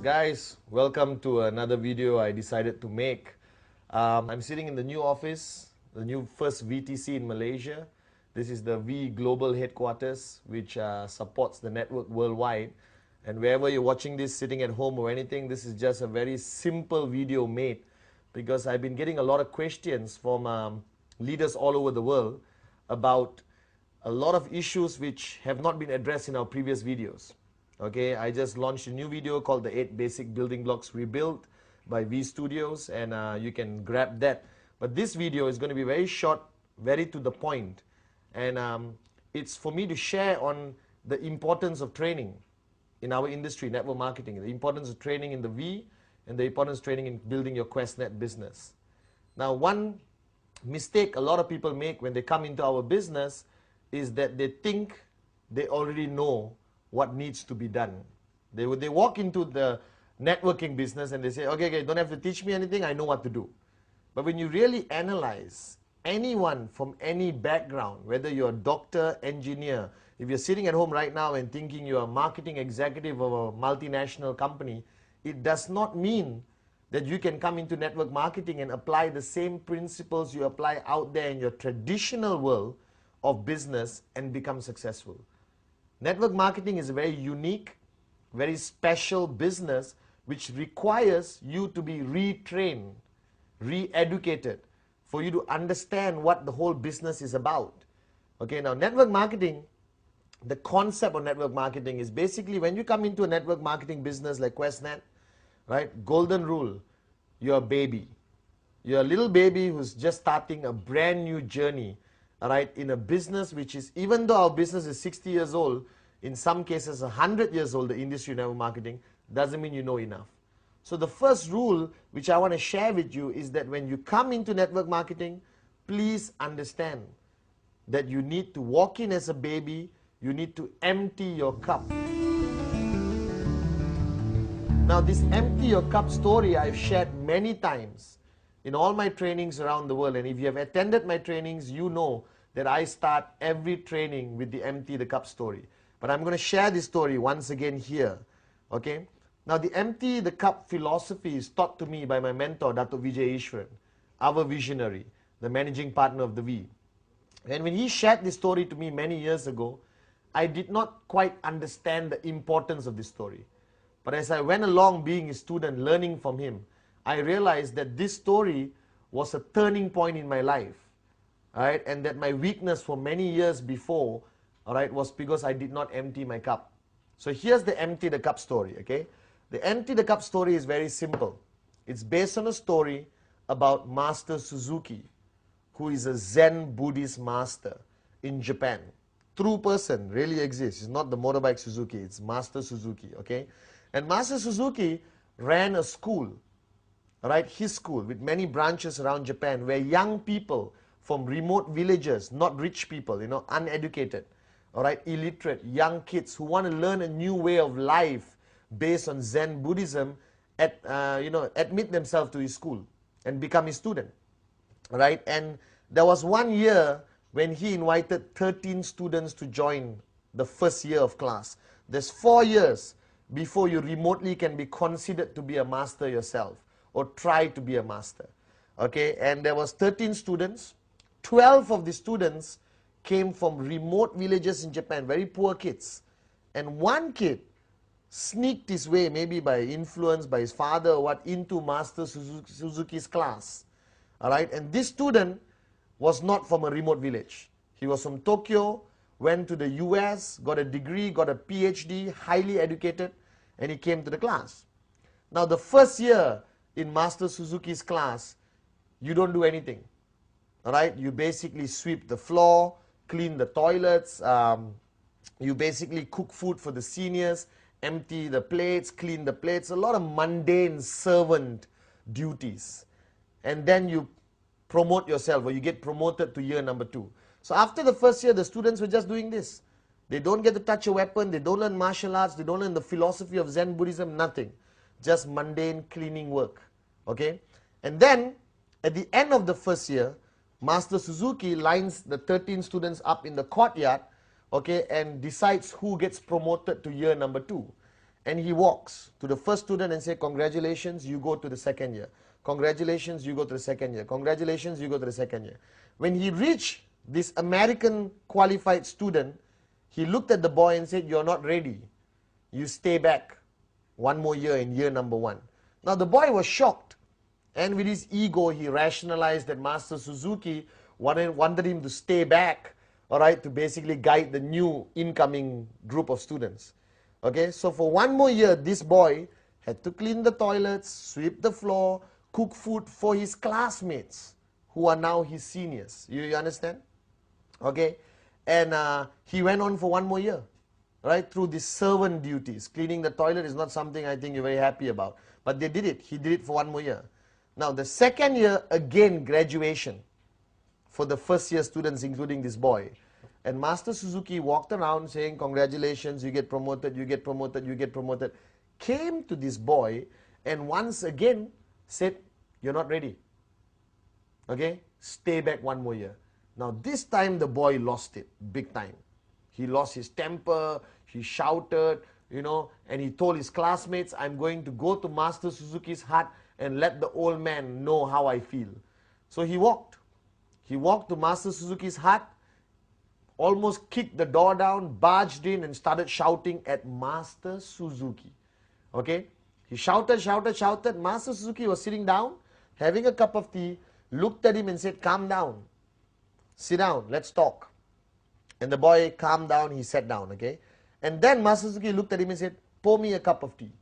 Guys, welcome to another video I decided to make. I'm sitting in the new office, the new first VTC in Malaysia. This is the V Global Headquarters, which supports the network worldwide. And wherever you're watching this, sitting at home or anything, this is just a very simple video made because I've been getting a lot of questions from leaders all over the world about a lot of issues which have not been addressed in our previous videos. Okay, I just launched a new video called the 8 Basic Building Blocks Rebuilt by V Studios, and you can grab that. But this video is going to be very short, very to the point, and it's for me to share on the importance of training in our industry, network marketing, the importance of training in the V, and the importance of training in building your QuestNet business. Now, one mistake a lot of people make when they come into our business is that they think they already know what needs to be done. They walk into the networking business and they say, okay, don't have to teach me anything, I know what to do. But when you really analyze anyone from any background, whether you're a doctor, engineer, if you're sitting at home right now and thinking you're a marketing executive of a multinational company, it does not mean that you can come into network marketing and apply the same principles you apply out there in your traditional world of business and become successful. Network marketing is a very unique, very special business which requires you to be retrained, re-educated, for you to understand what the whole business is about. Okay, now network marketing, the concept of network marketing is basically when you come into a network marketing business like QuestNet, right, golden rule, you're a baby. You're a little baby who's just starting a brand new journey, all right, in a business which is, even though our business is 60 years old, in some cases 100 years old, the industry of network marketing, doesn't mean you know enough. So the first rule which I want to share with you is that when you come into network marketing, please understand that you need to walk in as a baby, you need to empty your cup. Now this empty your cup story I've shared many times in all my trainings around the world, and if you have attended my trainings, you know that I start every training with the empty the cup story. But I'm going to share this story once again here. Okay? Now the empty the cup philosophy is taught to me by my mentor, Dato' Vijay Ishwaran, our visionary, the managing partner of the V. And when he shared this story to me many years ago, I did not quite understand the importance of this story. But as I went along being a student, learning from him, I realized that this story was a turning point in my life. All right? And that my weakness for many years before, all right, was because I did not empty my cup. So here's the empty the cup story, okay? The empty the cup story is very simple. It's based on a story about Master Suzuki, who is a Zen Buddhist master in Japan. True person, really exists. It's not the motorbike Suzuki, it's Master Suzuki, okay? And Master Suzuki ran a school, all right, his school, with many branches around Japan, where young people from remote villages, not rich people, you know, uneducated, all right, illiterate, young kids who want to learn a new way of life based on Zen Buddhism, admit themselves to his school and become his student, all right? And there was one year when he invited 13 students to join the first year of class. There's 4 years before you remotely can be considered to be a master yourself or try to be a master, okay? And there was 13 students. 12 of the students came from remote villages in Japan, very poor kids. And one kid sneaked his way, maybe by influence by his father or what, into Master Suzuki's class. All right, and this student was not from a remote village. He was from Tokyo, went to the US, got a degree, got a PhD, highly educated, and he came to the class. Now the first year in Master Suzuki's class, you don't do anything. All right, you basically sweep the floor, clean the toilets, you basically cook food for the seniors, empty the plates, clean the plates, a lot of mundane servant duties. And then you promote yourself, or you get promoted to year number 2. So after the first year, the students were just doing this. They don't get to touch a weapon, they don't learn martial arts, they don't learn the philosophy of Zen Buddhism, nothing. Just mundane cleaning work, okay? And then, at the end of the first year, Master Suzuki lines the 13 students up in the courtyard, okay, and decides who gets promoted to year number 2. And he walks to the first student and say, congratulations, you go to the second year. Congratulations, you go to the second year. Congratulations, you go to the second year. When he reached this American qualified student, he looked at the boy and said, you're not ready. You stay back one more year in year number 1. Now the boy was shocked. And with his ego, he rationalized that Master Suzuki wanted him to stay back, all right, to basically guide the new incoming group of students. Okay, so for one more year, this boy had to clean the toilets, sweep the floor, cook food for his classmates, who are now his seniors. You understand? Okay, and he went on for one more year, right, through these servant duties. Cleaning the toilet is not something I think you're very happy about, but they did it. He did it for one more year. Now, the second year, again, graduation for the first year students, including this boy. And Master Suzuki walked around saying, congratulations, you get promoted, you get promoted, you get promoted. Came to this boy and once again said, you're not ready. Okay, stay back one more year. Now this time the boy lost it, big time. He lost his temper, he shouted, and he told his classmates, I'm going to go to Master Suzuki's hut and let the old man know how I feel. So he walked. He walked to Master Suzuki's hut, almost kicked the door down, barged in and started shouting at Master Suzuki. Okay? He shouted, shouted, shouted. Master Suzuki was sitting down, having a cup of tea, looked at him and said, calm down. Sit down, let's talk. And the boy calmed down, he sat down, okay? And then Master Suzuki looked at him and said, pour me a cup of tea.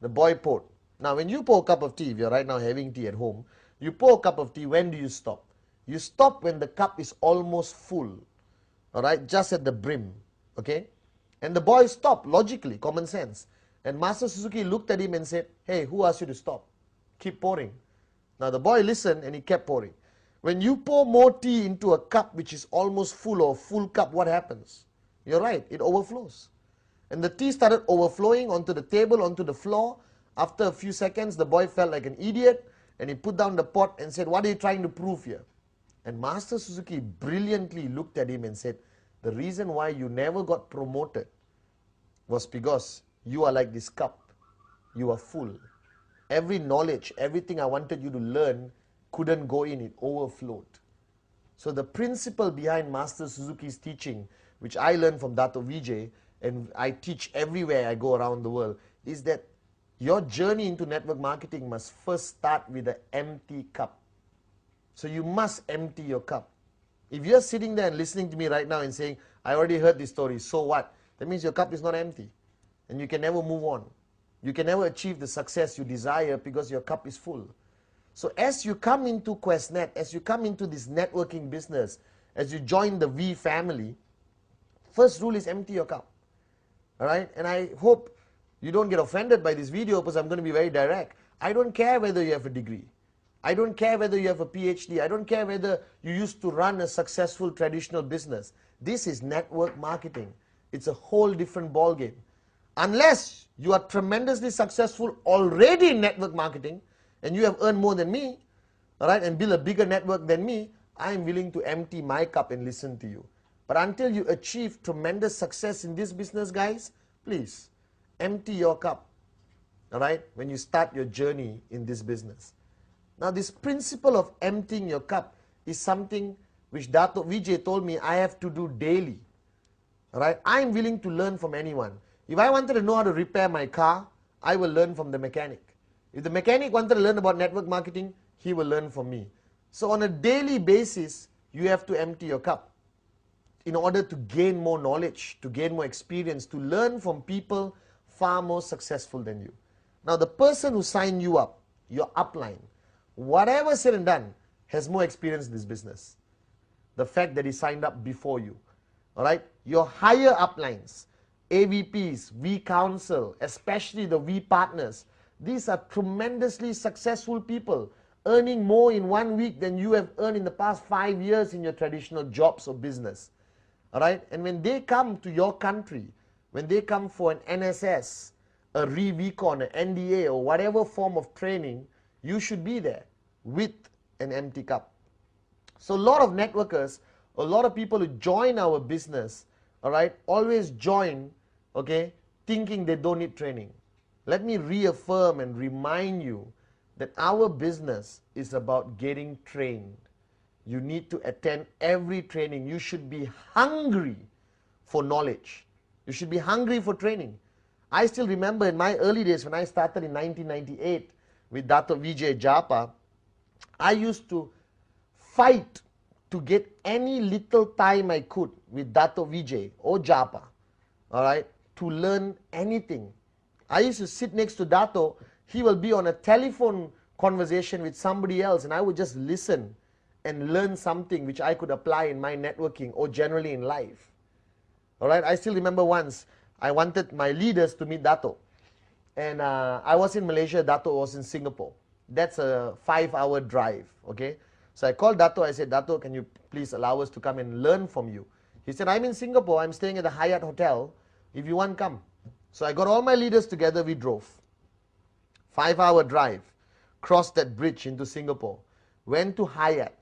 The boy poured. Now when you pour a cup of tea, if you're right now having tea at home, you pour a cup of tea, when do you stop? You stop when the cup is almost full. Alright, just at the brim, okay? And the boy stopped, logically, common sense. And Master Suzuki looked at him and said, hey, who asked you to stop? Keep pouring. Now the boy listened and he kept pouring. When you pour more tea into a cup which is almost full or full cup, what happens? You're right, it overflows. And the tea started overflowing onto the table, onto the floor. After a few seconds, the boy felt like an idiot and he put down the pot and said, what are you trying to prove here? And Master Suzuki brilliantly looked at him and said, the reason why you never got promoted was because you are like this cup. You are full. Every knowledge, everything I wanted you to learn couldn't go in, it overflowed. So the principle behind Master Suzuki's teaching, which I learned from Dato Vijay, and I teach everywhere I go around the world, is that your journey into network marketing must first start with an empty cup. So you must empty your cup. If you're sitting there and listening to me right now and saying, I already heard this story, so what? That means your cup is not empty. And you can never move on. You can never achieve the success you desire because your cup is full. So as you come into QuestNet, as you come into this networking business, as you join the V family, first rule is empty your cup. Alright? And I hope you don't get offended by this video because I'm going to be very direct. I don't care whether you have a degree. I don't care whether you have a PhD. I don't care whether you used to run a successful traditional business. This is network marketing. It's a whole different ballgame. Unless you are tremendously successful already in network marketing and you have earned more than me, all right, and build a bigger network than me, I am willing to empty my cup and listen to you. But until you achieve tremendous success in this business, guys, please empty your cup, all right, when you start your journey in this business. Now, this principle of emptying your cup is something which Dato Vijay told me I have to do daily. All right? I am willing to learn from anyone. If I wanted to know how to repair my car, I will learn from the mechanic. If the mechanic wanted to learn about network marketing, he will learn from me. So on a daily basis, you have to empty your cup in order to gain more knowledge, to gain more experience, to learn from people far more successful than you. Now, the person who signed you up, your upline, whatever said and done, has more experience in this business. The fact that he signed up before you. All right? Your higher uplines, AVPs, V Council, especially the V partners, these are tremendously successful people, earning more in 1 week than you have earned in the past 5 years in your traditional jobs or business. All right? And when they come to your country, when they come for an NSS, a Re-Vcon, an NDA, or whatever form of training, you should be there with an empty cup. So a lot of networkers, a lot of people who join our business, all right, always join, okay, thinking they don't need training. Let me reaffirm and remind you that our business is about getting trained. You need to attend every training. You should be hungry for knowledge. You should be hungry for training. I still remember in my early days when I started in 1998 with Dato Vijay Japa, I used to fight to get any little time I could with Dato Vijay or Japa, all right, to learn anything. I used to sit next to Dato. He will be on a telephone conversation with somebody else, and I would just listen and learn something which I could apply in my networking or generally in life. All right, I still remember once I wanted my leaders to meet Dato, and I was in Malaysia, Dato was in Singapore. That's a 5-hour drive, okay? So I called Dato, I said, Dato, can you please allow us to come and learn from you? He said, I'm in Singapore, I'm staying at the Hyatt Hotel. If you want, come. So I got all my leaders together, we drove. 5-hour drive, crossed that bridge into Singapore, went to Hyatt,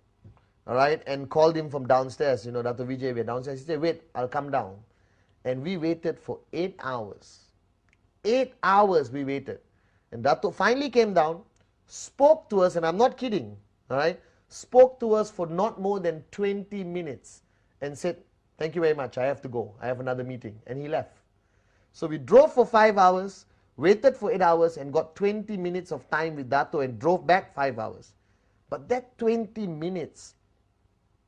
all right, and called him from downstairs. You know, Dato Vijay, we're downstairs. He said, wait, I'll come down. And we waited for 8 hours. 8 hours we waited. And Dato finally came down, spoke to us, and I'm not kidding, all right, spoke to us for not more than 20 minutes and said, thank you very much, I have to go, I have another meeting, and he left. So we drove for 5 hours, waited for 8 hours, and got 20 minutes of time with Dato and drove back 5 hours. But that 20 minutes,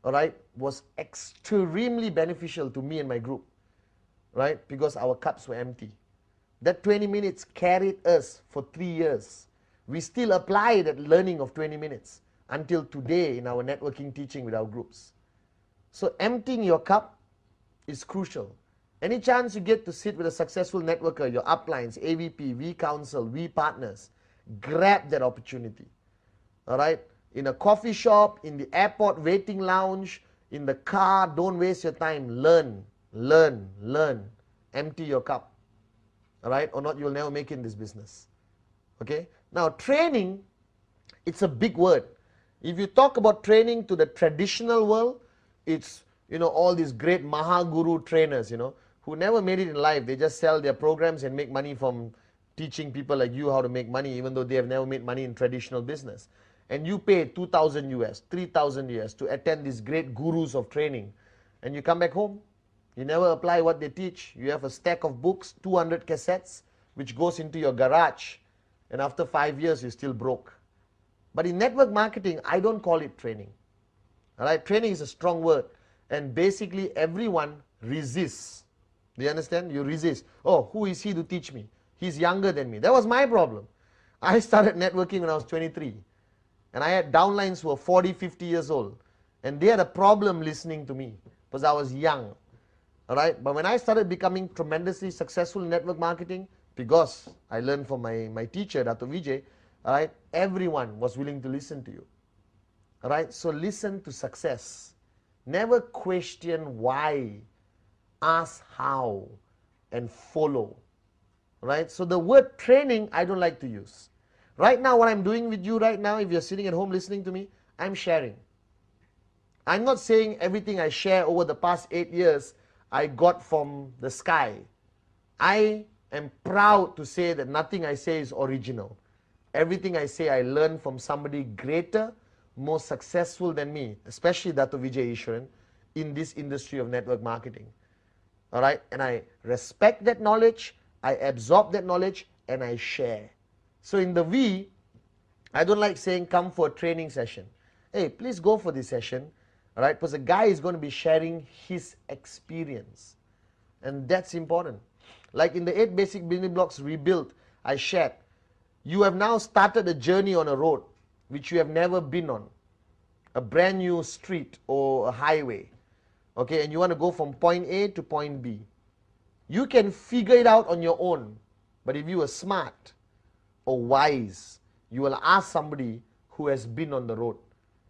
all right, was extremely beneficial to me and my group, right, because our cups were empty. That 20 minutes carried us for 3 years. We still apply that learning of 20 minutes until today in our networking teaching with our groups. So emptying your cup is crucial. Any chance you get to sit with a successful networker, your uplines, AVP, V Council, V Partners, grab that opportunity. All right? In a coffee shop, in the airport waiting lounge, in the car, don't waste your time. Learn, learn, learn. Empty your cup. All right? Or not, you'll never make it in this business. Okay? Now, training, it's a big word. If you talk about training to the traditional world, it's, you know, all these great Mahaguru trainers, you know, who never made it in life. They just sell their programs and make money from teaching people like you how to make money, even though they have never made money in traditional business. And you pay 2,000 US, 3,000 US to attend these great gurus of training. And you come back home, you never apply what they teach. You have a stack of books, 200 cassettes, which goes into your garage. And after 5 years, you're still broke. But in network marketing, I don't call it training. All right, training is a strong word. And basically, everyone resists. Do you understand? You resist. Oh, who is he to teach me? He's younger than me. That was my problem. I started networking when I was 23. And I had downlines who were 40, 50 years old. And they had a problem listening to me because I was young. All right? But when I started becoming tremendously successful in network marketing, because I learned from my teacher, Dato Vijay, all right, everyone was willing to listen to you. All right? So listen to success. Never question why. Ask how and follow. Right? So the word training, I don't like to use. Right now, what I'm doing with you right now, if you're sitting at home listening to me, I'm sharing. I'm not saying everything I share over the past 8 years I got from the sky. I am proud to say that nothing I say is original. Everything I say I learned from somebody greater, more successful than me, especially Dato Vijay Ishwaran, in this industry of network marketing. All right? And I respect that knowledge, I absorb that knowledge, and I share. So in the V, I don't like saying come for a training session. Hey, please go for this session. All right? Because the guy is going to be sharing his experience. And that's important. Like in the 8 basic building blocks rebuilt, I shared. You have now started a journey on a road which you have never been on. A brand new street or a highway. Okay, and you want to go from point A to point B. You can figure it out on your own. But if you are smart or wise, you will ask somebody who has been on the road.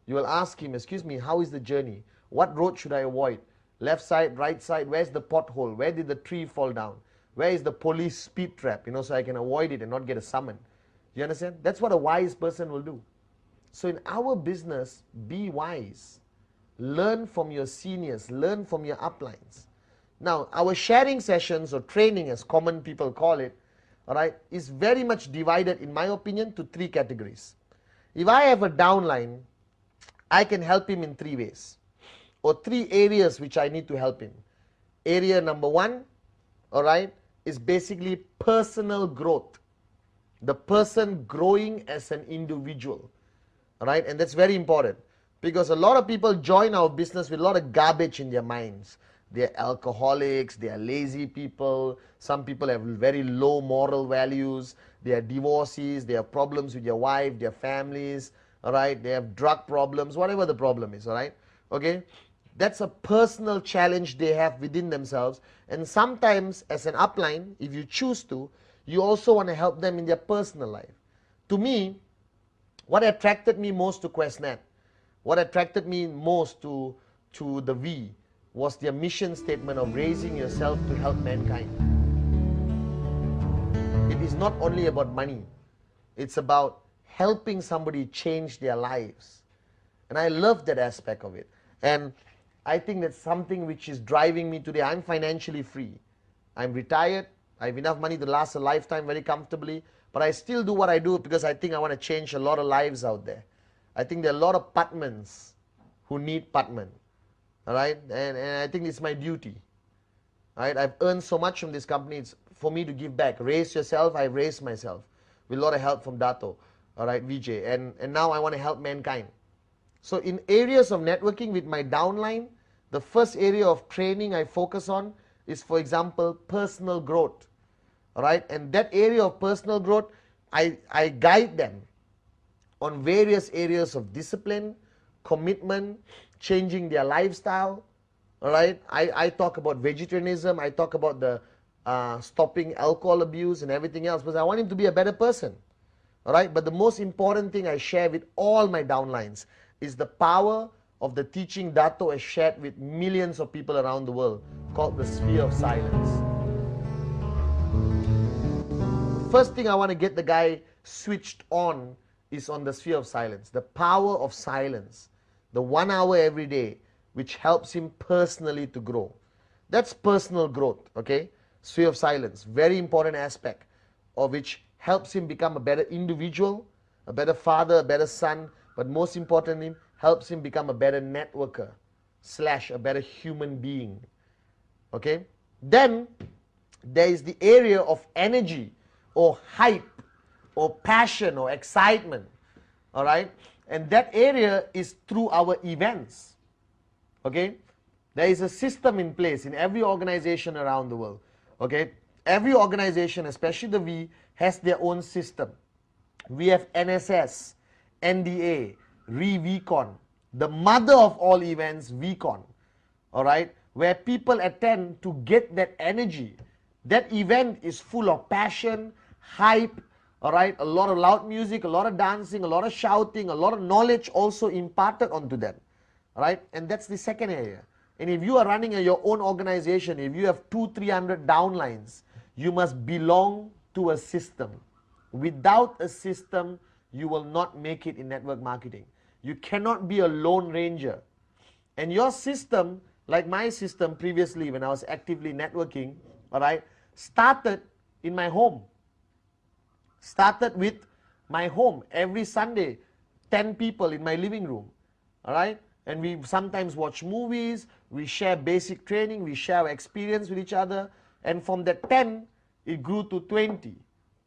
You will ask him, excuse me, how is the journey? What road should I avoid? Left side, right side, where's the pothole? Where did the tree fall down? Where is the police speed trap? You know, so I can avoid it and not get a summon. You understand? That's what a wise person will do. So in our business, be wise. Learn from your seniors. Learn from your uplines. Now, our sharing sessions or training, as common people call it, all right, is very much divided, in my opinion, to 3 categories. If I have a downline, I can help him in 3 ways, or 3 areas which I need to help him. Area number 1, all right, is basically personal growth. The person growing as an individual, all right, and that's very important, because a lot of people join our business with a lot of garbage in their minds. They're alcoholics, they are lazy people, some people have very low moral values, they are divorcees, they have problems with their wife, their families, all right, they have drug problems, whatever the problem is, all right, okay. That's a personal challenge they have within themselves, and sometimes as an upline, if you choose to, you also want to help them in their personal life. To me, what attracted me most to QuestNet, what attracted me most to the V, was their mission statement of raising yourself to help mankind. It is not only about money, it's about helping somebody change their lives. And I love that aspect of it. And I think that's something which is driving me today. I'm financially free. I'm retired. I have enough money to last a lifetime very comfortably. But I still do what I do because I think I want to change a lot of lives out there. I think there are a lot of Pathmans who need Pathman. All right? And I think it's my duty. All right? I've earned so much from this company. It's for me to give back. Raise yourself. I've raised myself with a lot of help from Dato. All right, Vijay. And now I want to help mankind. So in areas of networking with my downline, the first area of training I focus on is, for example, personal growth. All right, and that area of personal growth, I guide them on various areas of discipline, commitment, changing their lifestyle. All right, I talk about vegetarianism, I talk about the stopping alcohol abuse and everything else, because I want him to be a better person. All right, but the most important thing I share with all my downlines is the power of the teaching Dato has shared with millions of people around the world, called the sphere of silence. The first thing I want to get the guy switched on is on the sphere of silence, the power of silence, the 1 hour every day, which helps him personally to grow. That's personal growth, okay? Sphere of silence, very important aspect, of which helps him become a better individual, a better father, a better son, but most importantly, helps him become a better networker / a better human being. Okay? Then there is the area of energy or hype or passion or excitement. All right? And that area is through our events. Okay? There is a system in place in every organization around the world. Okay? Every organization, especially the V, has their own system. We have NSS, NDA, VCon, the mother of all events, VCon, all right, where people attend to get that energy. That event is full of passion, hype, all right, a lot of loud music, a lot of dancing, a lot of shouting, a lot of knowledge also imparted onto them, all right, and that's the second area. And if you are running your own organization, if you have 200-300 downlines, you must belong to a system. Without a system, you will not make it in network marketing. You cannot be a lone ranger. And your system, like my system previously when I was actively networking, all right, started in my home. Started with my home. Every Sunday, 10 people in my living room, all right? And we sometimes watch movies, we share basic training, we share our experience with each other. And from that 10, it grew to 20,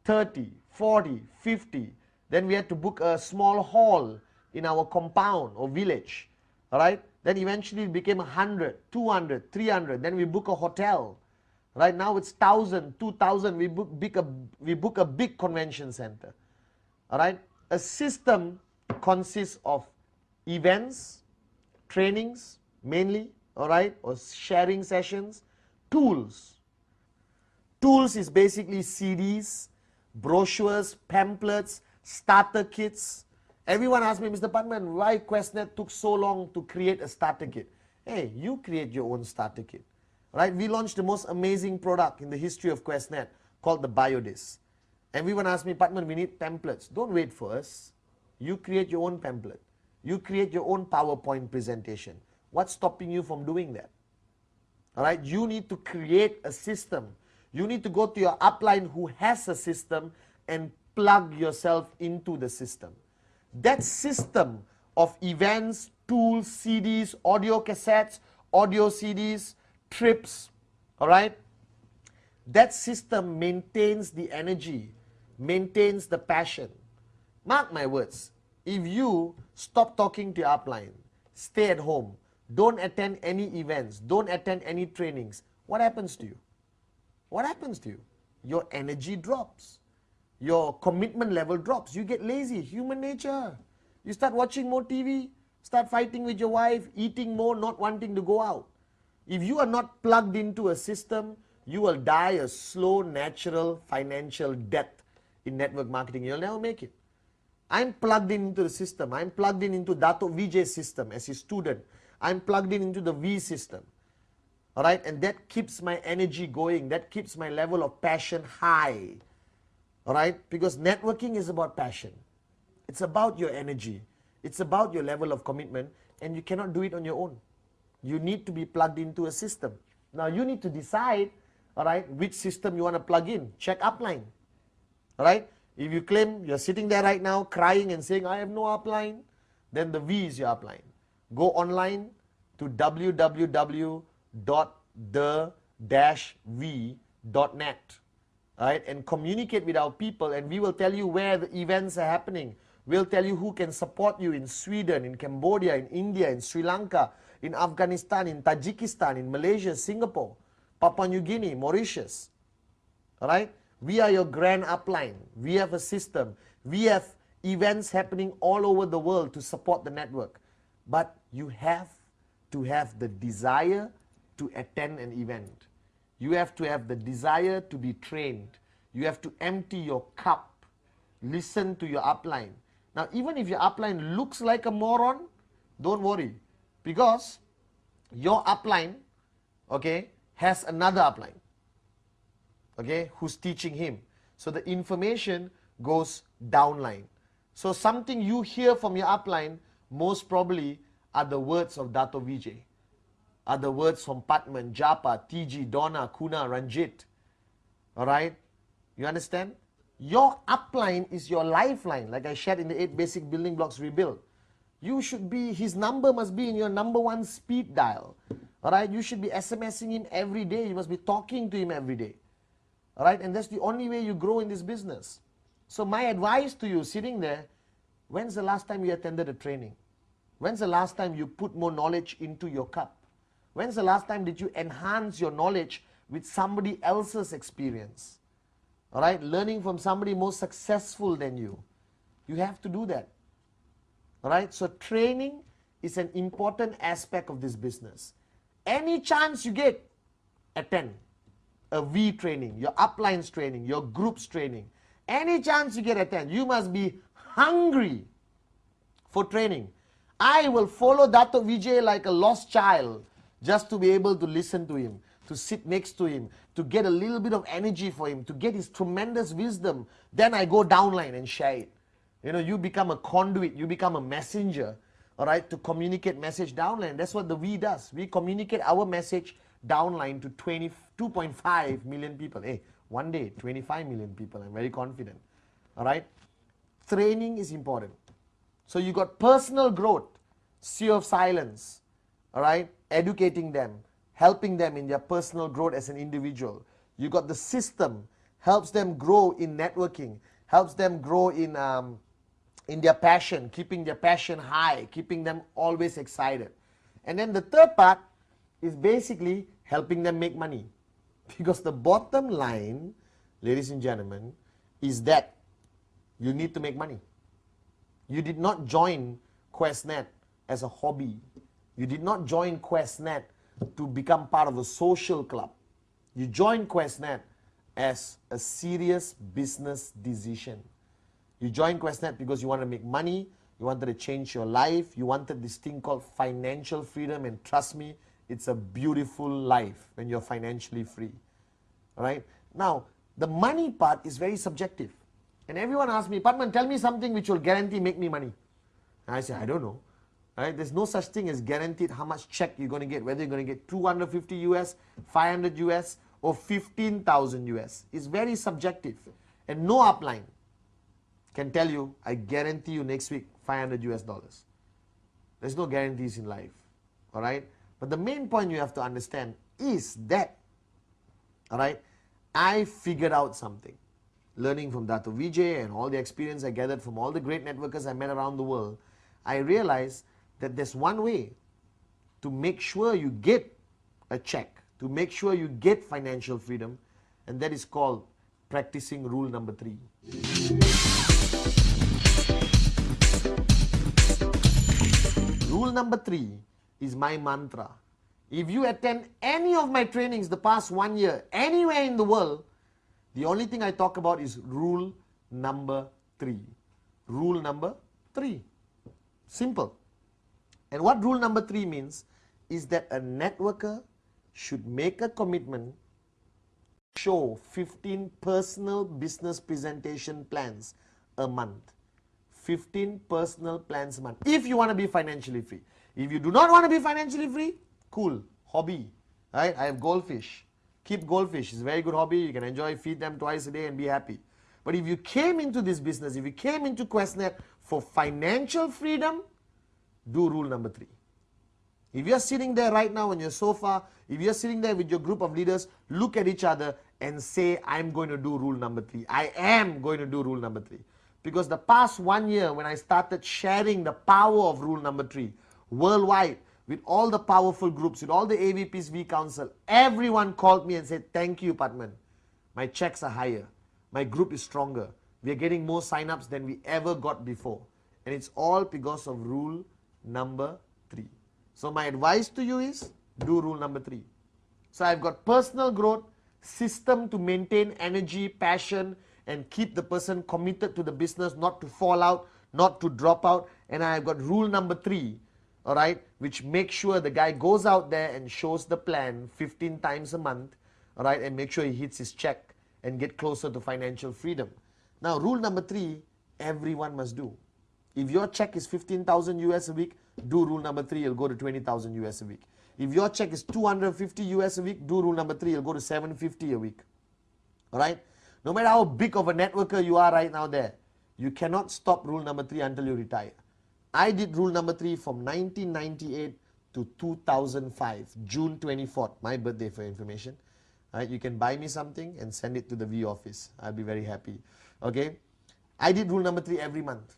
30, 40, 50. Then we had to book a small hall in our compound or village, all right? Then eventually it became 100, 200, 300. Then we book a hotel. Right now it's 1,000, 2,000. We book a big convention center. All right? A system consists of events, trainings mainly, all right, or sharing sessions, tools. Tools is basically CDs, brochures, pamphlets, starter kits. Everyone asks me, Mr. Pathman, why QuestNet took so long to create a starter kit? Hey, you create your own starter kit. Right? We launched the most amazing product in the history of QuestNet called the BioDisc. Everyone asks me, Pathman, we need pamphlets. Don't wait for us. You create your own pamphlet. You create your own PowerPoint presentation. What's stopping you from doing that? All right, you need to create a system. You need to go to your upline who has a system and plug yourself into the system. That system of events, tools, CDs, audio cassettes, audio CDs, trips, all right, that system maintains the energy, maintains the passion. Mark my words, if you stop talking to your upline, stay at home, don't attend any events, don't attend any trainings, what happens to you? What happens to you? Your energy drops. Your commitment level drops. You get lazy, human nature. You start watching more TV, start fighting with your wife, eating more, not wanting to go out. If you are not plugged into a system, you will die a slow, natural, financial death in network marketing. You'll never make it. I'm plugged into the system. I'm plugged in into Dato Vijay's system as his student. I'm plugged in into the V system. All right, and that keeps my energy going. That keeps my level of passion high. All right, because networking is about passion. It's about your energy. It's about your level of commitment, and you cannot do it on your own. You need to be plugged into a system. Now, you need to decide, all right, which system you want to plug in. Check upline. All right, if you claim you're sitting there right now crying and saying, I have no upline, then the V is your upline. Go online to www.the-v.net, right, and communicate with our people, and we will tell you where the events are happening. We'll tell you who can support you in Sweden, in Cambodia, in India, in Sri Lanka, in Afghanistan, in Tajikistan, in Malaysia, Singapore, Papua New Guinea, Mauritius. All right, we are your grand upline. We have a system. We have events happening all over the world to support the network. But you have to have the desire to attend an event. You have to have the desire to be trained. You have to empty your cup. Listen to your upline. Now, even if your upline looks like a moron, don't worry. Because your upline, okay, has another upline, okay, who's teaching him. So the information goes downline. So something you hear from your upline most probably are the words of Dato Vijay, are the words from Pathman, Japa, TG, Donna, Kuna, Ranjit. All right? You understand? Your upline is your lifeline, like I shared in the 8 basic building blocks rebuild. You should be, his number must be in your #1 speed dial. All right? You should be SMSing him every day. You must be talking to him every day. All right? And that's the only way you grow in this business. So my advice to you sitting there, when's the last time you attended a training? When's the last time you put more knowledge into your cup? When's the last time did you enhance your knowledge with somebody else's experience? All right, learning from somebody more successful than you. You have to do that. All right, so training is an important aspect of this business. Any chance you get, attend a V training, your uplines training, your groups training. Any chance you get, attend. You must be hungry for training. I will follow Dato Vijay like a lost child just to be able to listen to him, to sit next to him, to get a little bit of energy for him, to get his tremendous wisdom. Then I go downline and share it. You know, you become a conduit, you become a messenger, all right, to communicate message downline. That's what the V does. We communicate our message downline to 2.5 million people. Hey, one day, 25 million people. I'm very confident. All right? Training is important. So you got personal growth, sea of silence, all right, educating them, helping them in their personal growth as an individual. You got the system, helps them grow in networking, helps them grow in their passion, keeping their passion high, keeping them always excited. And then the third part is basically helping them make money. Because the bottom line, ladies and gentlemen, is that you need to make money. You did not join QuestNet as a hobby. You did not join QuestNet to become part of a social club. You joined QuestNet as a serious business decision. You joined QuestNet because you want to make money, you wanted to change your life, you wanted this thing called financial freedom, and trust me, it's a beautiful life when you're financially free. All right? Now, the money part is very subjective. And everyone asks me, Pathman, tell me something which will guarantee make me money. And I say, I don't know. Right? There's no such thing as guaranteed how much check you're going to get, whether you're going to get 250 US, 500 US, or 15,000 US. It's very subjective. And no upline can tell you, I guarantee you next week 500 US dollars. There's no guarantees in life. Alright? But the main point you have to understand is that, alright, I figured out something. Learning from Dato Vijay and all the experience I gathered from all the great networkers I met around the world, I realized that there's one way to make sure you get a check, to make sure you get financial freedom, and that is called practicing rule number 3. Rule number 3 is my mantra. If you attend any of my trainings the past 1 year, anywhere in the world, the only thing I talk about is rule number 3. Rule number 3. Simple. And what rule number 3 means is that a networker should make a commitment to show 15 personal business presentation plans a month. 15 personal plans a month. If you want to be financially free. If you do not want to be financially free, cool, hobby. Right? I have goldfish. Keep goldfish. It's a very good hobby. You can enjoy, feed them twice a day and be happy. But if you came into this business, if you came into QuestNet for financial freedom, do rule number 3. If you're sitting there right now on your sofa, if you're sitting there with your group of leaders, look at each other and say, I'm going to do rule number 3. I am going to do rule number 3. Because the past 1 year when I started sharing the power of rule number 3 worldwide, with all the powerful groups, with all the AVPs we counsel, everyone called me and said, thank you, Pathman. My checks are higher. My group is stronger. We are getting more sign-ups than we ever got before. And it's all because of rule number 3. So my advice to you is, do rule number 3. So I've got personal growth, system to maintain energy, passion, and keep the person committed to the business, not to fall out, not to drop out. And I've got rule number 3, all right, which makes sure the guy goes out there and shows the plan 15 times a month, all right, and make sure he hits his check and get closer to financial freedom. Now, rule number 3, everyone must do. If your check is 15,000 US a week, do rule number 3, you'll go to 20,000 US a week. If your check is 250 US a week, do rule number 3, you'll go to 750 a week. All right? No matter how big of a networker you are right now there, you cannot stop rule number 3 until you retire. I did rule number 3 from 1998 to 2005, June 24th, my birthday for information. Right? You can buy me something and send it to the V office. I'll be very happy. Okay? I did rule number 3 every month.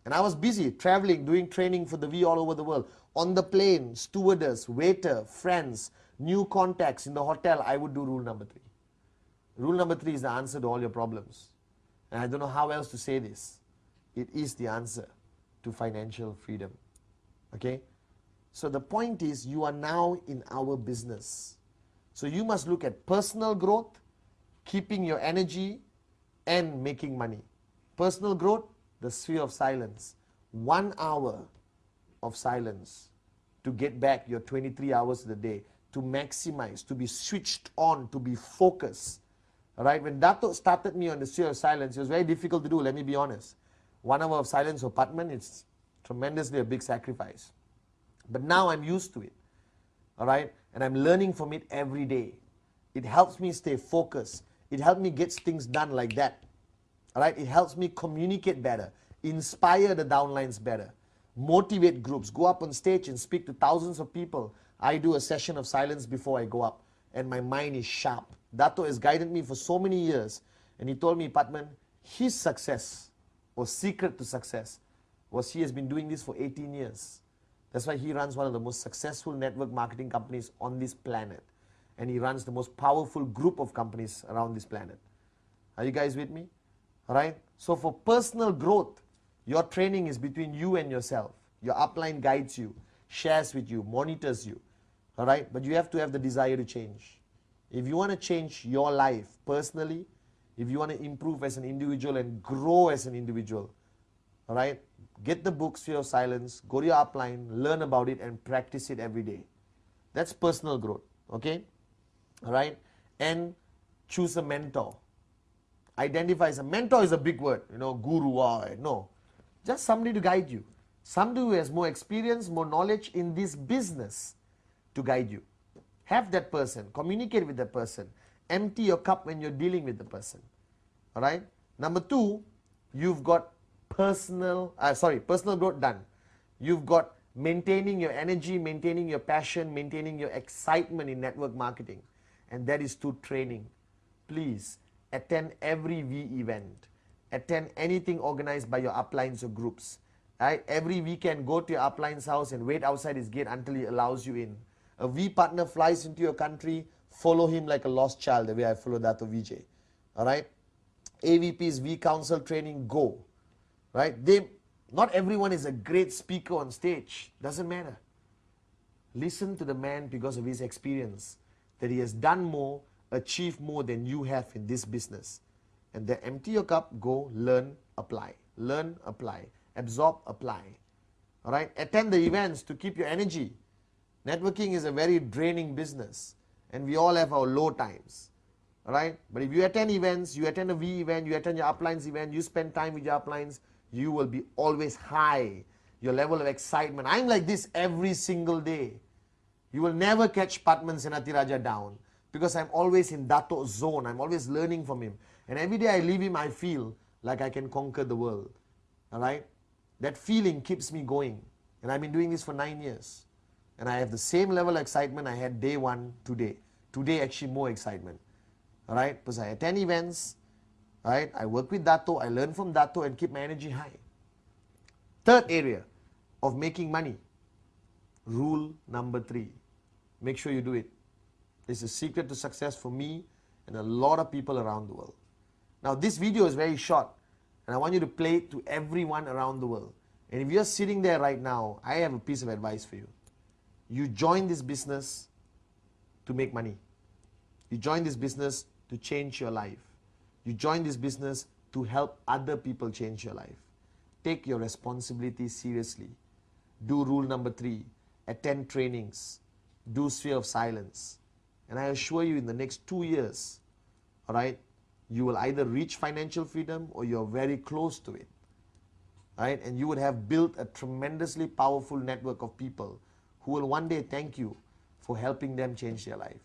And I was busy traveling, doing training for the V all over the world. On the plane, stewardess, waiter, friends, new contacts in the hotel, I would do rule number 3. Rule number 3 is the answer to all your problems. And I don't know how else to say this. It is the answer to financial freedom. Okay? So the point is, you are now in our business. So you must look at personal growth, keeping your energy, and making money. Personal growth, the sphere of silence. 1 hour of silence to get back your 23 hours of the day, to maximize, to be switched on, to be focused. Alright, when Dato started me on the sphere of silence, it was very difficult to do, let me be honest. 1 hour of silence for Pathman, it's tremendously a big sacrifice. But now I'm used to it. Alright, and I'm learning from it every day. It helps me stay focused. It helps me get things done like that. Alright, it helps me communicate better, inspire the downlines better, motivate groups, go up on stage and speak to thousands of people. I do a session of silence before I go up, and my mind is sharp. Dato has guided me for so many years, and he told me, Pathman, his success, or secret to success, was he has been doing this for 18 years. That's why he runs one of the most successful network marketing companies on this planet. And he runs the most powerful group of companies around this planet. Are you guys with me? Alright? So for personal growth, your training is between you and yourself. Your upline guides you, shares with you, monitors you. Alright? But you have to have the desire to change. If you want to change your life personally, if you want to improve as an individual and grow as an individual, alright, get the book Sphere of Silence, go to your upline, learn about it and practice it every day. That's personal growth, okay? Alright? And choose a mentor. Identify as a mentor is a big word, you know, guru, no. Just somebody to guide you. Somebody who has more experience, more knowledge in this business to guide you. Have that person, communicate with that person, empty your cup when you're dealing with the person. All right. Number 2, you've got personal growth done. You've got maintaining your energy, maintaining your passion, maintaining your excitement in network marketing, and that is through training. Please attend every V event, attend anything organized by your uplines or groups. Right? Every weekend, go to your upline's house and wait outside his gate until he allows you in. A V partner flies into your country, follow him like a lost child, the way I follow that of VJ. All right? AVP's V Council training, go. Right? Not everyone is a great speaker on stage. Doesn't matter. Listen to the man because of his experience, that he has done more, achieved more than you have in this business. And then empty your cup, go, learn, apply. Learn, apply. Absorb, apply. All right? Attend the events to keep your energy. Networking is a very draining business, and we all have our low times. All right? But if you attend events, you attend a V event, you attend your uplines event, you spend time with your uplines, you will be always high. Your level of excitement. I'm like this every single day. You will never catch Pathman Senathirajah down, because I'm always in Dato zone. I'm always learning from him. And every day I leave him, I feel like I can conquer the world. All right? That feeling keeps me going. And I've been doing this for 9 years. And I have the same level of excitement I had day 1 today. Today actually more excitement. All right? Because I attend events. All right? I work with Dato. I learn from Dato and keep my energy high. Third area of making money. Rule number 3. Make sure you do it. It's a secret to success for me and a lot of people around the world. Now this video is very short, and I want you to play it to everyone around the world. And if you're sitting there right now, I have a piece of advice for you. You join this business to make money. You join this business to change your life. You join this business to help other people change your life. Take your responsibility seriously. Do rule number 3. Attend trainings. Do sphere of silence. And I assure you, in the next 2 years, all right, you will either reach financial freedom or you're very close to it. Right? And you would have built a tremendously powerful network of people who will one day thank you for helping them change their life.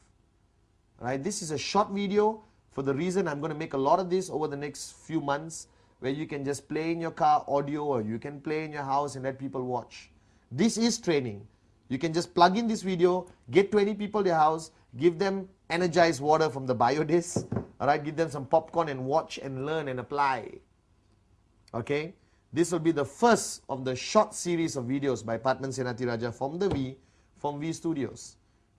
Right? This is a short video for the reason I'm going to make a lot of this over the next few months, where you can just play in your car audio, or you can play in your house and let people watch. This is training. You can just plug in this video, get 20 people to your house, give them energized water from the biodisc, all right, give them some popcorn and watch and learn and apply. Okay? This will be the first of the short series of videos by Pathman Senathirajah from V Studios.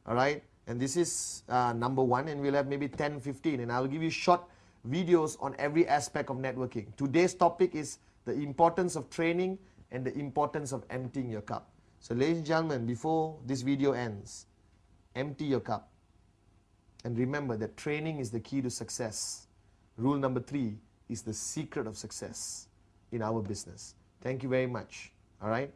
All right? And this is number 1, and we'll have maybe 10, 15, and I'll give you short videos on every aspect of networking. Today's topic is the importance of training and the importance of emptying your cup. So ladies and gentlemen, before this video ends, empty your cup. And remember that training is the key to success. Rule number 3 is the secret of success in our business. Thank you very much. All right?